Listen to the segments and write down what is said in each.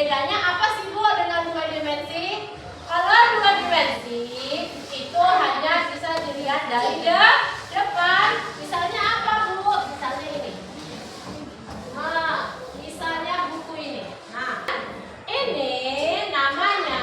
Bedanya apa sih Bu dengan 2 dimensi? Kalau 2 dimensi itu hanya bisa dilihat dari depan. Misalnya apa Bu? Misalnya ini. Nah, misalnya buku ini. Nah, ini namanya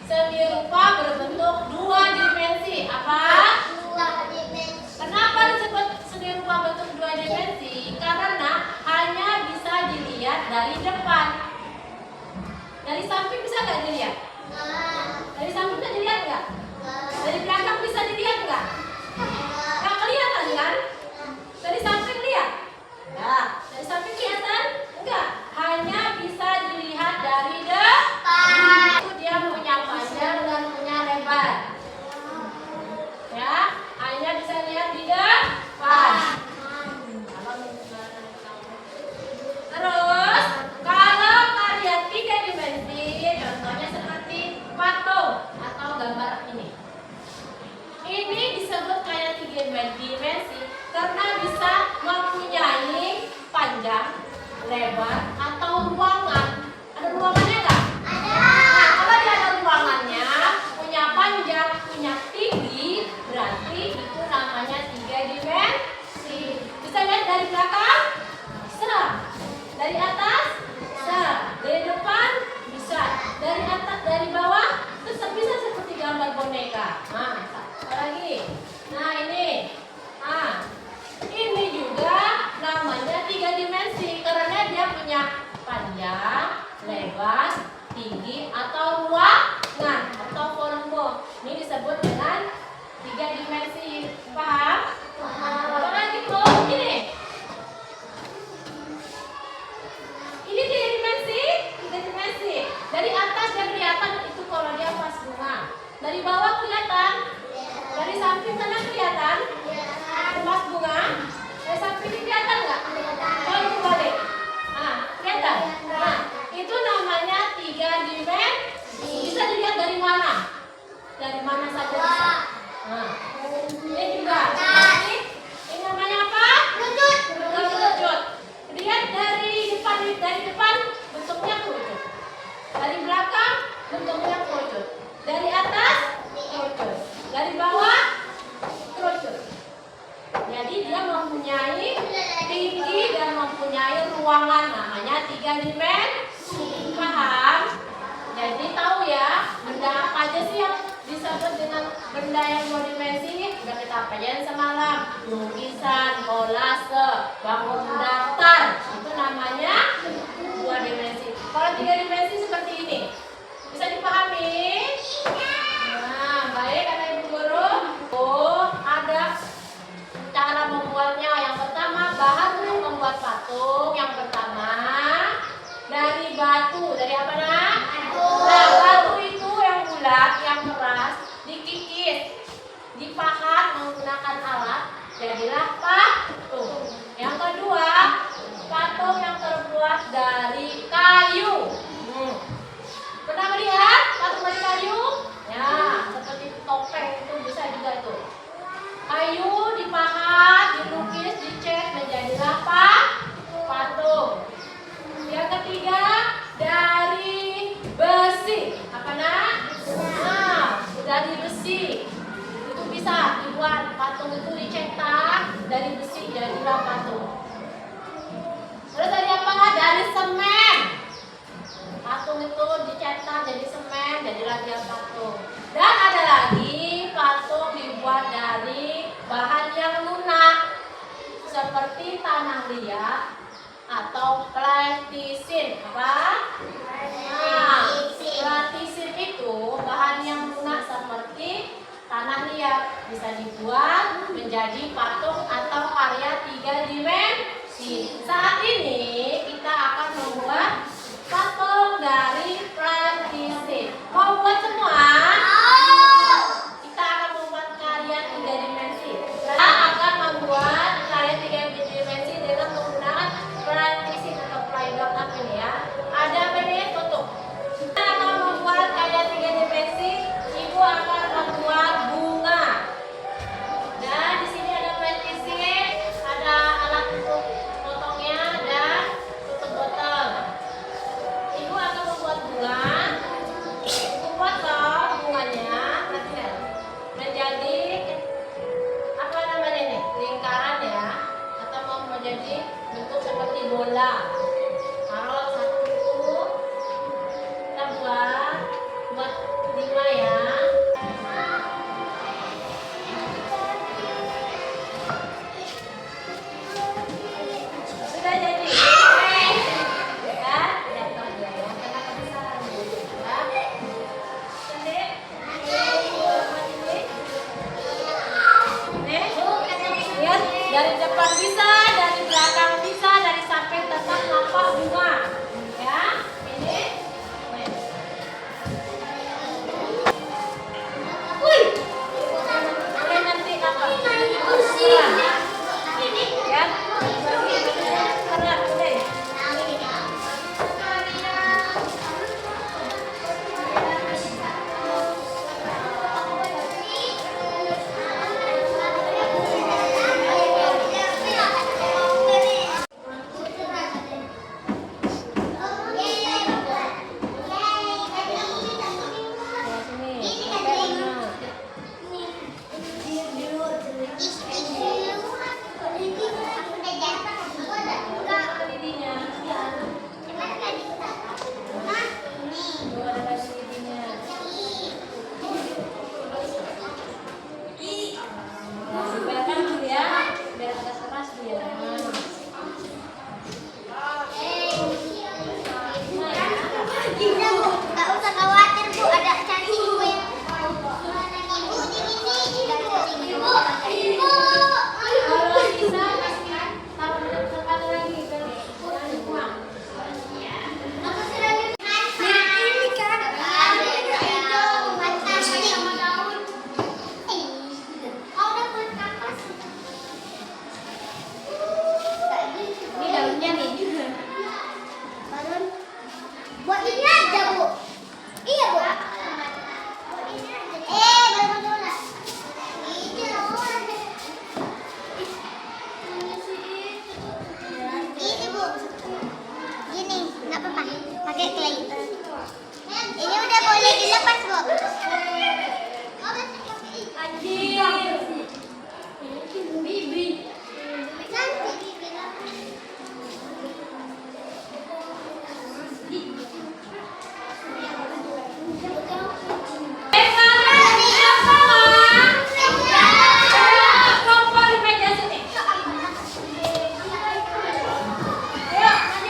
seni rupa berbentuk 2 dimensi. Apa? 2 dimensi. Kenapa disebut seni rupa bentuk 2 dimensi? Karena hanya bisa dilihat dari depan. Dari samping bisa nggak dilihat? Dari samping bisa dilihat nggak? Dari belakang bisa dilihat nggak? Nggak kelihatan kan? Dari samping lihat? Nah, dari samping kelihatan? Enggak. Hanya bisa dilihat dari depan. Itu dia punya panjang dan punya lebar. Ya, hanya bisa lihat di depan. Terus, kalau kalian 3 dimensi, contohnya seperti patung atau gambar ini. Ini disebut kayak 3 dimensi karena bisa mempunyai panjang, lebar, atau ruangan. Ada ruangannya nggak? Ada. Nah, kalau dia ada ruangannya, punya panjang, punya tinggi, berarti itu namanya 3 dimensi. Bisa lihat dari belakang? Bisa. Dari atas? Bisa. Dari depan? Bisa. Dari atas, dari bawah? Tetap bisa seperti gambar boneka. Nah, apa lagi? Nah, ini. Nah, ini juga namanya 3 dimensi karena dia punya panjang, lebar, tinggi, atau ruangan atau volume. Ini disebut dengan 3 dimensi. Paham? Apa lagi Bu? Ini 3 dimensi, 3 dimensi. Dari atas dia kelihatan itu kalau dia vas bunga. Dari bawah kelihatan. Dari samping sana kelihatan. Vas bunga. Dari samping ini kelihatan nggak? Kalau balik. Nah, kelihatan. Nah, itu namanya 3 dimensi. Bisa dilihat dari mana? Dari mana saja bisa. Nah, ini juga. Ini namanya apa? Kerucut. Lihat dari depan bentuknya kerucut. Dari belakang bentuknya kerucut. Dari atas kerucut. Dari bawah kerucut. Jadi dia mempunyai tinggi dan mempunyai ruangan, namanya 3 dimensi. Paham? Jadi tahu ya, benda apa aja sih yang disebut dengan benda yang 2 dimensi? Udah kita pelajari semalam. Lukisan, kolase, bangun daftar. Itu namanya 2 dimensi. Kalau 3 dimensi seperti ini, bisa dipahami? Nah, baik anak ibu guru. Oh, ada cara membuatnya. Yang pertama, bahan untuk membuat patung. Yang pertama, dari batu. Dari apa nak? Nah, batu itu yang bulat, yang keras, dikikis, dipahat menggunakan alat, jadilah patung. Yang kedua, patung yang terbuat dari kayu. Pernah melihat patung dari kayu? Ya, seperti topeng itu bisa juga itu. Kayu dipahat, dilukis, dicat, menjadilah patung. Yang ketiga, dari besi. Apa nak? Nah, dari besi. Itu bisa dibuat patung itu dicetak dari besi jadilah patung. Terus dari apa? Dari semen. Patung itu dicetak jadi semen, jadilah dia patung. Dan ada lagi patung dibuat dari bahan yang lunak seperti tanah liat atau platisin. Apa? Nah, platisin itu bahan yang lunak seperti tanah liat, bisa dibuat menjadi patung atau karya 3 dimensi. Saat ini kita akan membuat patung dari platisin. Mau buat semua? Kita akan membuat karya 3 dimensi. Kita akan membuat karya 3 dimensi dengan menggunakan platisin atau playdot apa ini ya? Ada apa ini? Foto. Kita akan membuat karya 3 dimensi. Ibu akan membuat bunga. Dan di sini ada platisin. Nggak usah khawatir Bu, ada cacing Bu ya. Ibu ini Ibu. Kalau bisa kasih taruh sekali lagi biar jangan buang. Ini kan fantastik. Ini daunnya nih. Balon. Buat ini aja Bu. Iya Bu. Buat ini aja. Balon bola. Ini loh. Ini Bu. Gini, nggak apa-apa. Pakai clay. Ini udah boleh dilepas Bu. Anjing. Bibi. Kompor di meja sini. Ayo,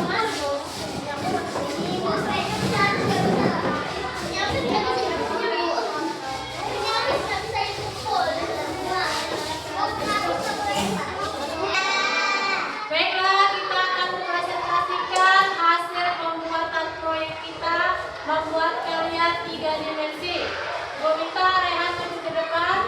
maju. Baiklah, kita akan mempresentasikan hasil pembuatan proyek kita membuat karya 3 dimensi. Gue minta Rehan maju ke depan.